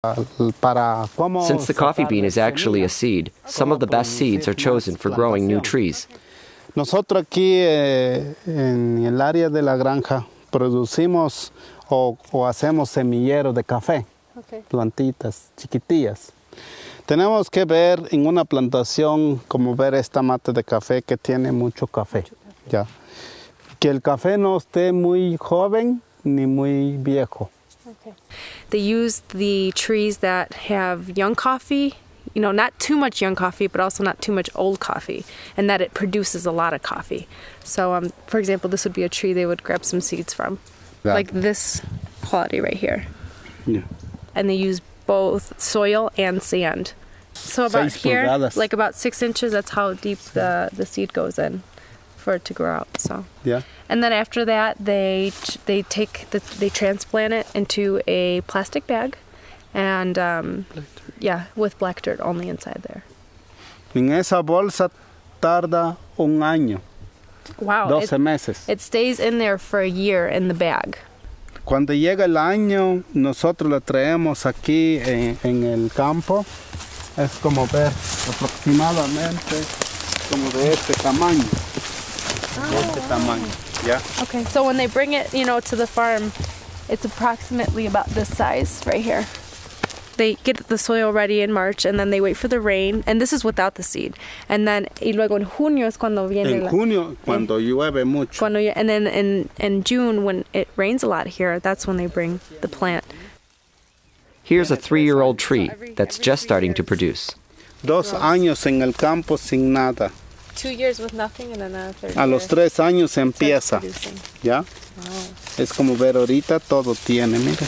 Since the coffee bean is actually a seed, some of the best seeds are chosen for growing new trees. Nosotros aquí en el área de la granja producimos o hacemos semilleros de café, plantitas chiquitillas. Tenemos que ver en una plantación como ver esta mata de café que tiene mucho café. Ya. Que el café no esté muy joven ni muy viejo. Okay. They use the trees that have young coffee, you know, not too much young coffee, but also not too much old coffee, and that it produces a lot of coffee. So, for example, this would be a tree they would grab some seeds from, like this quality right here. Yeah. And they use both soil and sand. So about here, like about 6 inches, that's how deep the seed goes in for it to grow out. So yeah. And then after that, they transplant it into a plastic bag, and with black dirt only inside there. En esa bolsa tarda un año. Wow. 12 meses. It stays in there for a year in the bag. Cuando llega el año, nosotros lo traemos aquí en el campo. Es como ver aproximadamente como de este tamaño. De este tamaño. Yeah. Okay, so when they bring it, to the farm, it's approximately about this size right here. They get the soil ready in March, and then they wait for the rain, and this is without the seed. And then, y luego en junio es cuando viene. En junio, cuando llueve mucho. And then in June, when it rains a lot here, that's when they bring the plant. Here's a 3-year-old tree that's just starting to produce. 2 años en el campo sin nada. 2 years with nothing, and then a third A los 3 años empieza. ¿Ya? Wow. Es como ver ahorita todo tiene, mira.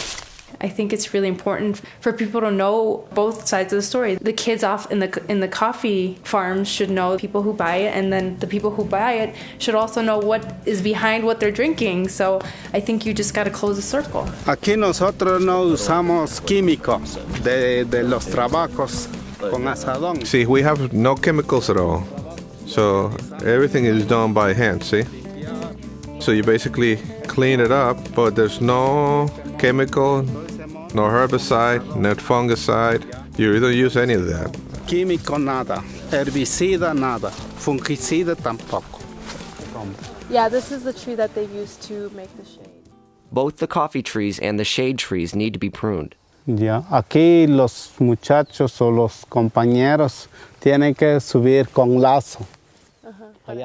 I think it's really important for people to know both sides of the story. The kids off in the coffee farms should know people who buy it, and then the people who buy it should also know what is behind what they're drinking. So I think you just got to close the circle. Aquí nosotros no usamos químicos de los trabajos con asadón. See, we have no chemicals at all. So everything is done by hand, see? So you basically clean it up, but there's no chemical, no herbicide, no fungicide. You don't use any of that. Químico nada, herbicida nada, fungicida tampoco. Yeah, this is the tree that they use to make the shade. Both the coffee trees and the shade trees need to be pruned. Ya, aquí los muchachos o los compañeros tienen que subir con lazo.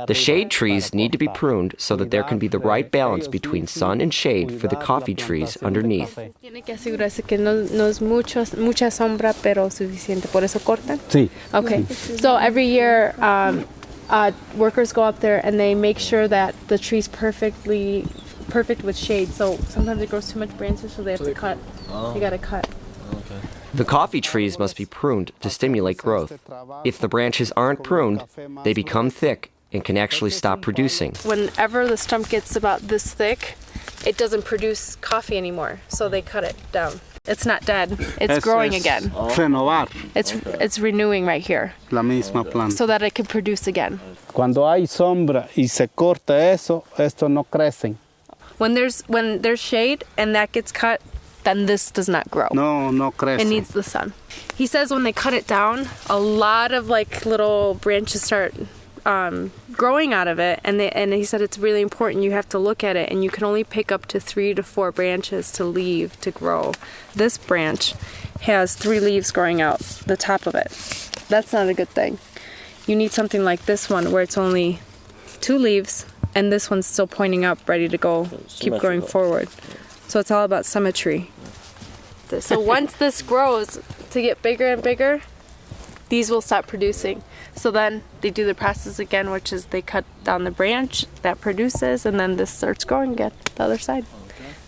The shade trees need to be pruned so that there can be the right balance between sun and shade for the coffee trees underneath. Tiene que asegurarse que no es mucha sombra, pero suficiente. ¿Por eso cortan? Sí. Okay. So every year, workers go up there and they make sure that the tree's perfect with shade. So sometimes it grows too much branches, so they have to cut. You gotta cut. Okay. The coffee trees must be pruned to stimulate growth. If the branches aren't pruned, they become thick and can actually stop producing. Whenever the stump gets about this thick, it doesn't produce coffee anymore, so they cut it down. It's not dead. It's growing again. Renovar. It's renewing right here. La misma planta. So that it can produce again. Cuando hay sombra y se corta eso, esto no crecen. When there's shade and that gets cut, then this does not grow. No crece. It needs the sun. He says when they cut it down, a lot of little branches start growing out of it, and he said it's really important. You have to look at it, and you can only pick up to 3 to 4 branches to leave to grow. This branch has 3 leaves growing out the top of it. That's not a good thing. You need something like this one where it's only 2 leaves, and this one's still pointing up, ready to go, keep growing forward. So it's all about symmetry. So once this grows to get bigger and bigger, these will stop producing. So then they do the process again, which is they cut down the branch that produces, and then this starts growing again, the other side.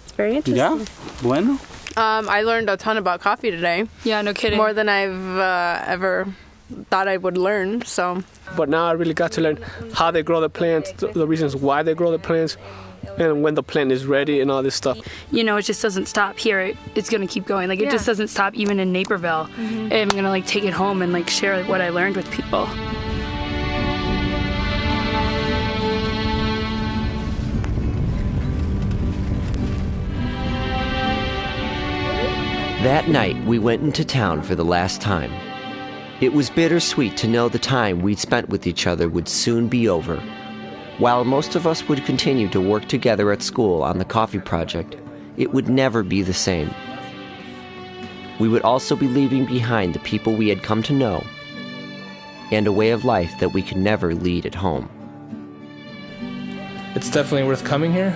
It's very interesting. Yeah, bueno. I learned a ton about coffee today. Yeah, no kidding. More than I've ever thought I would learn, so. But now I really got to learn how they grow the plants, the reasons why they grow the plants, and when the plant is ready and all this stuff. It just doesn't stop here. It's going to keep going. It just doesn't stop even in Naperville. Mm-hmm. I'm going to take it home and share what I learned with people. That night, we went into town for the last time. It was bittersweet to know the time we'd spent with each other would soon be over. While most of us would continue to work together at school on the coffee project, it would never be the same. We would also be leaving behind the people we had come to know and a way of life that we could never lead at home. It's definitely worth coming here.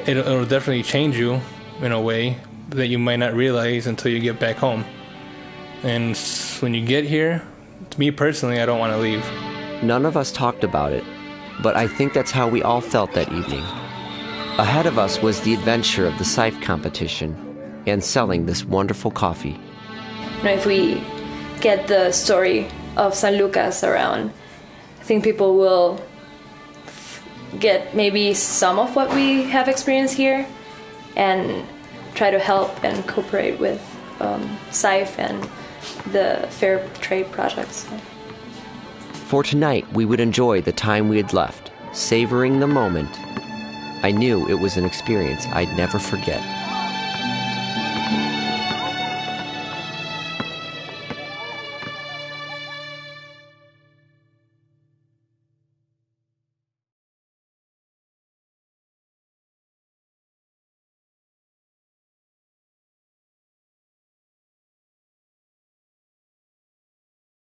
It'll definitely change you in a way that you might not realize until you get back home. And when you get here, to me personally, I don't want to leave. None of us talked about it, but I think that's how we all felt that evening. Ahead of us was the adventure of the Scythe competition and selling this wonderful coffee. If we get the story of San Lucas around, I think people will get maybe some of what we have experienced here and try to help and cooperate with Scythe and the Fair Trade projects. For tonight, we would enjoy the time we had left, savoring the moment. I knew it was an experience I'd never forget.